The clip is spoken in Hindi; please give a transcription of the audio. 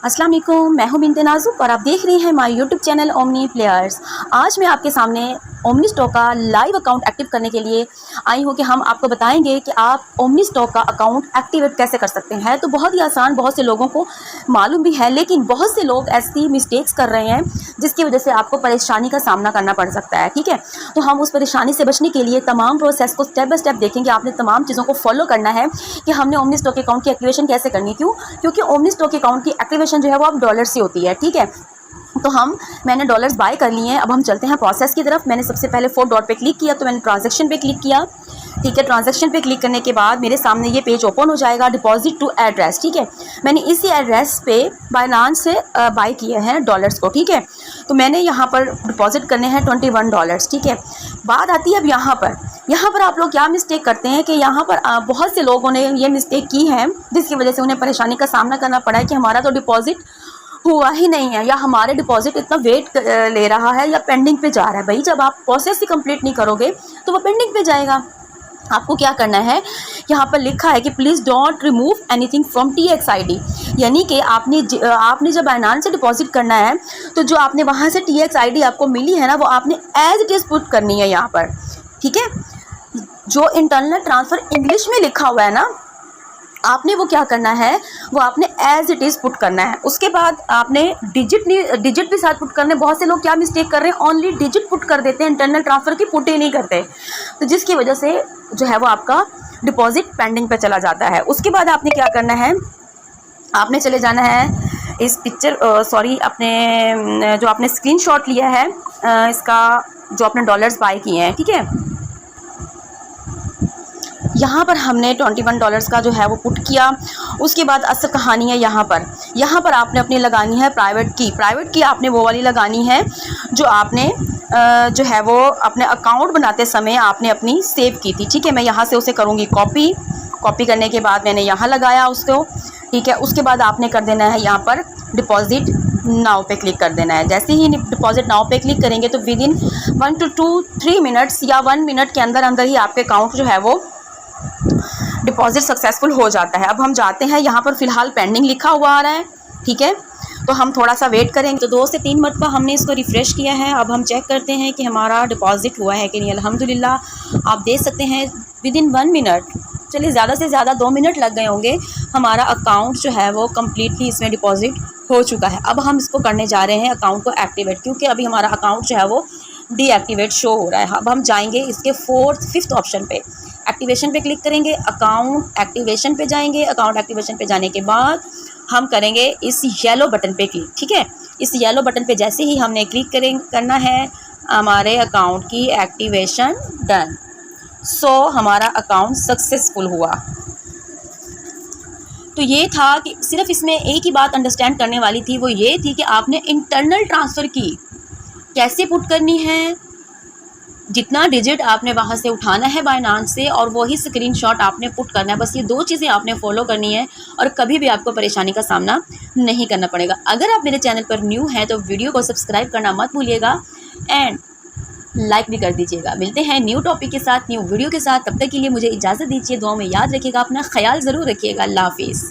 अस्सलाम वालेकुम, मैं हूं बिन्ते नाज़ुक और आप देख रहे हैं my YouTube channel omni players. आज मैं आपके सामने ओमनी स्टॉक का लाइव अकाउंट एक्टिव करने के लिए आई हूं कि हम आपको बताएंगे कि आप ओमनी स्टॉक का अकाउंट एक्टिवेट कैसे कर सकते हैं। तो बहुत ही आसान, बहुत से लोगों को मालूम भी है, लेकिन बहुत से लोग ऐसी मिस्टेक्स कर रहे हैं जिसकी वजह से आपको परेशानी का सामना करना पड़ सकता है। ठीक है, तो हम उस परेशानी से बचने के लिए तमाम प्रोसेस को स्टेप बाय स्टेप देखेंगे। आपने तमाम चीज़ों को फॉलो करना है कि हमने ओमनी स्टॉक अकाउंट की एक्टिवेशन कैसे करनी। क्योंकि ओमनी स्टॉक अकाउंट की एक्टिवेशन जो है वो अब डॉलर से होती है। ठीक है, तो मैंने डॉलर्स बाय कर लिए हैं। अब हम चलते हैं प्रोसेस की तरफ। मैंने सबसे पहले 4 डॉट पे क्लिक किया, तो मैंने ट्रांजैक्शन पे क्लिक किया। ठीक है, ट्रांजैक्शन पे क्लिक करने के बाद मेरे सामने ये पेज ओपन हो जाएगा, डिपॉजिट टू एड्रेस। ठीक है, मैंने इसी एड्रेस पे बाइनांस से बाय किए हैं डॉलर्स को। ठीक है, तो मैंने यहाँ पर डिपॉजिट करने हैं $21। ठीक है, बात आती है अब यहाँ पर आप लोग क्या मिस्टेक करते हैं कि यहाँ पर बहुत से लोगों ने ये मिस्टेक की है जिसकी वजह से उन्हें परेशानी का सामना करना पड़ा है कि हमारा तो डिपॉजिट हुआ ही नहीं है, या हमारे डिपॉजिट इतना वेट ले रहा है, या पेंडिंग पे जा रहा है। भाई, जब आप प्रोसेस ही कंप्लीट नहीं करोगे तो वो पेंडिंग पे जाएगा। आपको क्या करना है, यहाँ पर लिखा है कि please don't remove anything from TXID, यानी कि आपने जब बाइनांस से डिपॉजिट करना है तो जो आपने वहाँ से TXID आपको मिली है ना, वो आपने एज इट इज़ पुट करनी है यहाँ पर। ठीक है, जो इंटरनल ट्रांसफ़र इंग्लिश में लिखा हुआ है ना, आपने वो क्या करना है, वो आपने एज इट इज़ पुट करना है। उसके बाद आपने डिजिट भी साथ पुट करने। बहुत से लोग क्या मिस्टेक कर रहे हैं, ओनली डिजिट पुट कर देते हैं, इंटरनल ट्रांसफ़र की पुट ही नहीं करते, तो जिसकी वजह से जो है वो आपका डिपॉजिट पेंडिंग पे चला जाता है। उसके बाद आपने क्या करना है, आपने चले जाना है इस अपने जो आपने स्क्रीनशॉट लिया है इसका, जो आपने डॉलर्स बाय किए हैं। ठीक है, यहाँ पर हमने $21 का जो है वो पुट किया। उसके बाद असल कहानी है यहाँ पर आपने अपनी लगानी है प्राइवेट की आपने वो वाली लगानी है जो आपने जो है वो अपने अकाउंट बनाते समय आपने अपनी सेव की थी। ठीक है, मैं यहाँ से उसे करूँगी कॉपी करने के बाद मैंने यहाँ लगाया उसको। ठीक है, उसके बाद आपने कर देना है यहाँ पर डिपॉजिट नाउ पे क्लिक कर देना है। जैसे ही डिपॉजिट नाउ पे क्लिक करेंगे तो विदिन 1 to 3 मिनट्स या 1 मिनट के अंदर ही आपके अकाउंट जो है वो डिपॉजिट सक्सेसफुल हो जाता है। अब हम जाते हैं, यहाँ पर फ़िलहाल पेंडिंग लिखा हुआ आ रहा है। ठीक है, तो हम थोड़ा सा वेट करेंगे। तो 2 से 3 मरतबा हमने इसको रिफ़्रेश किया है। अब हम चेक करते हैं कि हमारा डिपॉजिट हुआ है कि नहीं। अल्हम्दुलिल्लाह आप देख सकते हैं विदिन 1 मिनट, चलिए ज़्यादा से ज़्यादा 2 मिनट लग गए होंगे, हमारा अकाउंट जो है वो कम्प्लीटली इसमें डिपॉजिट हो चुका है। अब हम इसको करने जा रहे हैं अकाउंट को एक्टिवेट, क्योंकि अभी हमारा अकाउंट जो है वो डीएक्टिवेट शो हो रहा है। अब हम जाएंगे इसके 5th ऑप्शन पे, एक्टिवेशन पे क्लिक करेंगे, अकाउंट एक्टिवेशन पे जाएंगे। अकाउंट एक्टिवेशन पे जाने के बाद हम करेंगे इस येलो बटन पे क्लिक। ठीक है, इस येलो बटन पे जैसे ही हमने क्लिक करना है, हमारे अकाउंट की एक्टिवेशन डन। सो हमारा अकाउंट सक्सेसफुल हुआ। तो ये था कि सिर्फ इसमें एक ही बात अंडरस्टैंड करने वाली थी, वो ये थी कि आपने इंटरनल ट्रांसफ़र की कैसे पुट करनी है, जितना डिजिट आपने वहाँ से उठाना है बाइनांस से, और वही स्क्रीनशॉट आपने पुट करना है। बस ये 2 चीज़ें आपने फॉलो करनी है और कभी भी आपको परेशानी का सामना नहीं करना पड़ेगा। अगर आप मेरे चैनल पर न्यू हैं तो वीडियो को सब्सक्राइब करना मत भूलिएगा एंड लाइक भी कर दीजिएगा। मिलते हैं न्यू टॉपिक के साथ, न्यू वीडियो के साथ। तब तक के लिए मुझे इजाज़त दीजिए। दुआ में याद रखिएगा, अपना ख्याल ज़रूर रखिएगा। अल्लाह हाफिज़।